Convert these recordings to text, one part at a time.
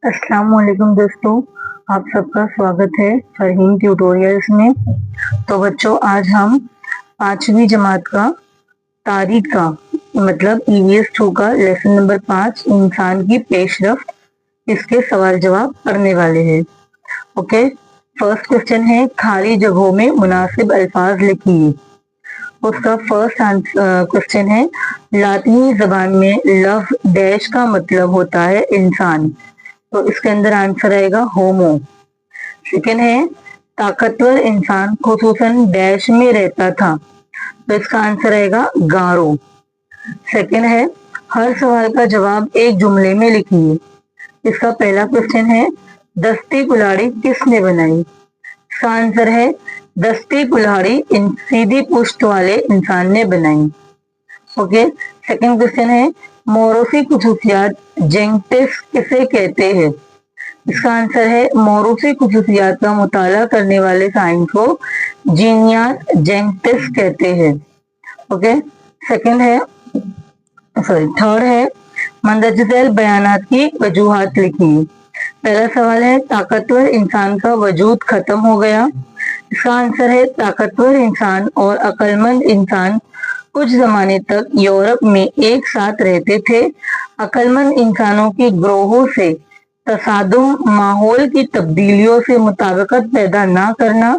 अस्सलाम वालेकुम दोस्तों, आप सबका स्वागत है फरहीन ट्यूटोरियल्स में। तो बच्चों, आज हम 5वीं जमात का तारीख का मतलब ईवीएस 2 का लेसन नंबर 5 इंसान की पेशरफ्त, इसके सवाल जवाब पढ़ने वाले हैं। ओके, फर्स्ट क्वेश्चन है खाली जगहों में मुनासिब अल्फाज लिखिए। उसका फर्स्ट क्वेश्चन है लातीनी जबान में लफ्ज डैश का मतलब होता है इंसान, तो इसके अंदर आंसर आएगा होमो। सेकंड है ताकतवर इंसान खुसूसन डैश में रहता था, तो इसका आंसर आएगा गारो। सेकंड है हर सवाल का जवाब एक जुमले में लिखिए। इसका पहला क्वेश्चन है दस्ती कुल्हाड़ी किसने बनाई। इसका आंसर है दस्ती कुल्हाड़ी सीधी पुश्त वाले इंसान ने बनाई। ओके, सेकंड क्वेश्चन है मोरूसी खुसूसियात जेंटिस किसे कहते हैं। इसका आंसर है मोरूसी खुसूसियात का मुताला करने वाले साइंस को जीनियात जेंटिस कहते हैं। ओके, सेकंड है थर्ड है मंदरज झैल बयानात की वजूहात लिखिए। पहला सवाल है ताकतवर इंसान का वजूद खत्म हो गया। इसका आंसर है ताकतवर इंसान और अक्लमंद इंसान कुछ जमाने तक यूरोप में एक साथ रहते थे। अक्लमंद इंसानों के ग्रोहों से तसादुम, माहौल की तब्दीलियों से मुताबिकत पैदा ना करना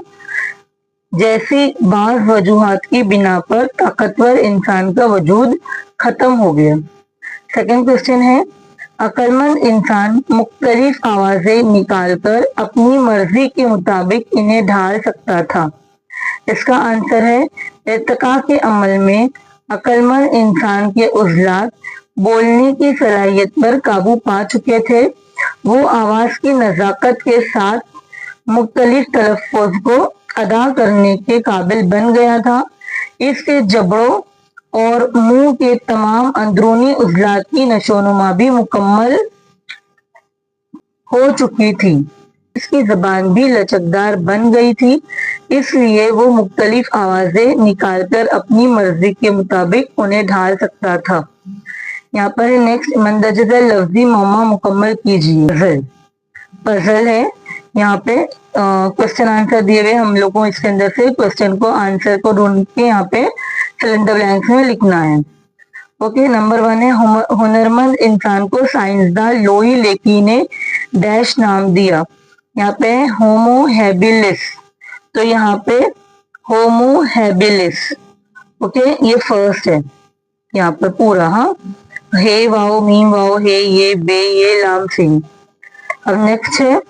जैसी बाज वजूहात की बिना पर ताकतवर इंसान का वजूद खत्म हो गया। सेकंड क्वेश्चन है अक्लमंद इंसान मुख्तलिफ आवाजें निकालकर अपनी मर्जी के मुताबिक इन्हें ढाल सकता था। इसका आंसर है इर्तिका के अमल में अक्लमंद इंसान के उज़लात बोलने की सलाहियत पर काबू पा चुके थे। वो आवाज की नजाकत के साथ मुख्तलिफ तलफ़्फ़ुज़ को अदा करने के काबिल बन गया था। इसके जबड़ों और मुंह के तमाम अंदरूनी उज़लात की नशोनुमा भी मुकम्मल हो चुकी थी। इसकी जबान भी लचकदार बन गई थी, इसलिए वो मुख्तलिफ आवाजें निकालकर अपनी मर्जी के मुताबिक उन्हें ढाल सकता था। यहाँ पर नेक्स्ट मंदरजा लफ्जी मौमा मुकम्मल कीजिए। पजल है, यहाँ पे क्वेश्चन आंसर दिए हुए, हम लोग को इसके अंदर से क्वेश्चन को आंसर को ढूंढ के यहाँ पे फिल इन द ब्लैंक्स में लिखना है। ओके, नंबर 1 है हुनरमंद इंसान को साइंसदान लोई लेकी ने डैश नाम दिया। यहाँ पे होमो हैबिलिस, तो यहाँ पे होमो हैबिलिस। ओके, ये फर्स्ट है यहाँ पर पूरा। हाँ, हे वाओ मीम वाओ हे ये बे ये लाम सिंह। अब नेक्स्ट है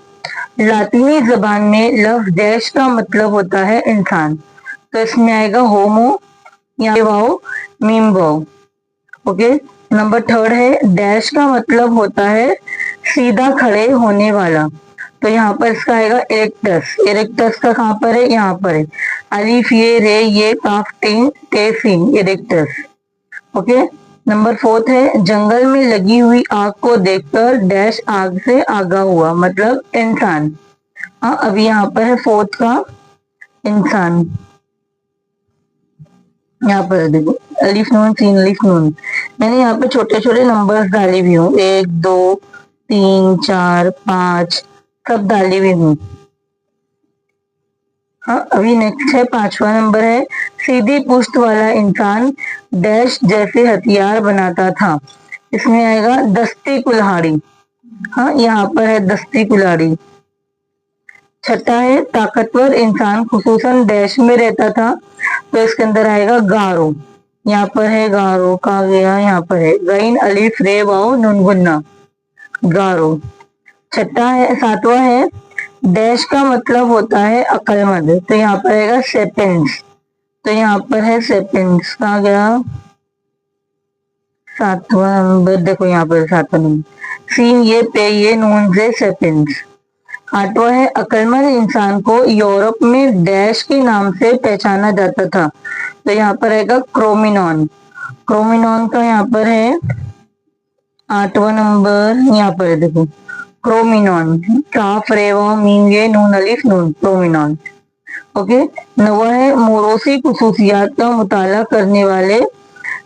लातीनी जबान में लफ्ज डैश का मतलब होता है इंसान, तो इसमें आएगा होमो या wow meme wow. Okay, number 3 है डैश का मतलब होता है सीधा खड़े होने वाला, तो यहाँ पर इसका आएगा इरेक्टस। इरेक्टस का कहाँ पर है, यहाँ पर है, अलिफ ये रे ये काफ तीन ते सीन, इरेक्टस। ओके, नंबर 4 है जंगल में लगी हुई आग को देखकर डैश आग से आगा हुआ, मतलब इंसान। हाँ, अभी यहाँ पर है 4th का इंसान। यहाँ पर देखो अलिफ नून सीन अलिफ नून, मैंने यहाँ पे छोटे छोटे नंबर्स डाले भी हूँ, 1 2 3 4 5 सब डाले भी हूँ। हाँ, अभी नेक्स्ट है 5वां नंबर है सीधी पुश्त वाला इंसान डैश जैसे हथियार बनाता था। इसमें आएगा दस्ती कुल्हाड़ी। हाँ, यहाँ पर है दस्ती कुल्हाड़ी। छठा है ताकतवर इंसान खुसूसन डैश में रहता था, तो इसके अंदर आएगा गारो। यहाँ पर है गारो, कहा गया, यहाँ पर है गईन अलिफ रे वाओ नून गुन्ना, गारो। छठा है 7वां है डैश का मतलब होता है अक्लमंद, तो यहाँ पर आएगा सेपियंस, तो यहाँ पर है सेपियंस। कहा गया 7वां नंबर, देखो यहाँ पर 7वां नंबर सीन ये पे ये नून से सेपियंस। 8वां है अक्लमंद इंसान को यूरोप में डैश के नाम से पहचाना जाता था, तो यहाँ पर आएगा क्रोमिनॉन। क्रोमिनॉन का यहाँ पर है 8वां नंबर, यहाँ पर है देखो क्रोमिनॉन, काफ रेवा मीम ये नून अलिफ नून, क्रोमिनॉन। ओके, 9वां है मोरोसी खुसूसियात का मुताला करने वाले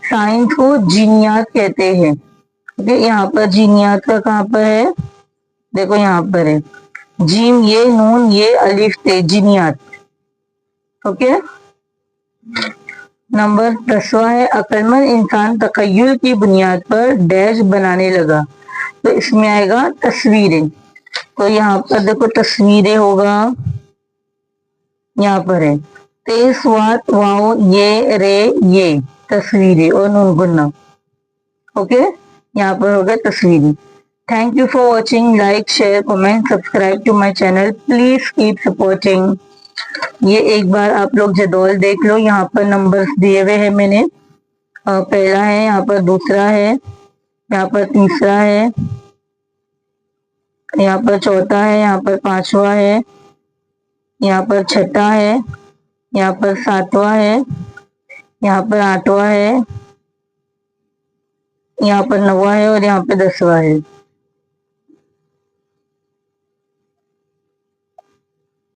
साइंस को जीनियात कहते हैं। ओके, यहाँ पर जीनियात का कहाँ पर है, देखो यहाँ पर है जीम ये नून ये अलिफ ते जिनियात। ओके। नंबर 10वां है अक्लमंद इंसान तखय्युल की बुनियाद पर डैश बनाने लगा। तो इसमें आएगा तस्वीरें। तो यहाँ पर देखो तस्वीरें होगा, यहाँ पर है तेज स्वात वाओ ये रे ये तस्वीरें और नून गुन्ना। ओके, यहाँ पर होगा तस्वीरें। Thank you for watching. Like share comment subscribe to my channel. Please keep supporting. ये एक बार आप लोग जदौल देख लो, यहाँ पर नंबर्स दिए हुए हैं मैंने। पहला है, यहाँ पर दूसरा है, यहाँ पर तीसरा है, यहाँ पर चौथा है, यहाँ पर पांचवा है, यहाँ पर छठा है, यहाँ पर सातवां है, यहाँ पर आठवां है, यहाँ पर 9वां है और यहाँ पे 10वां है।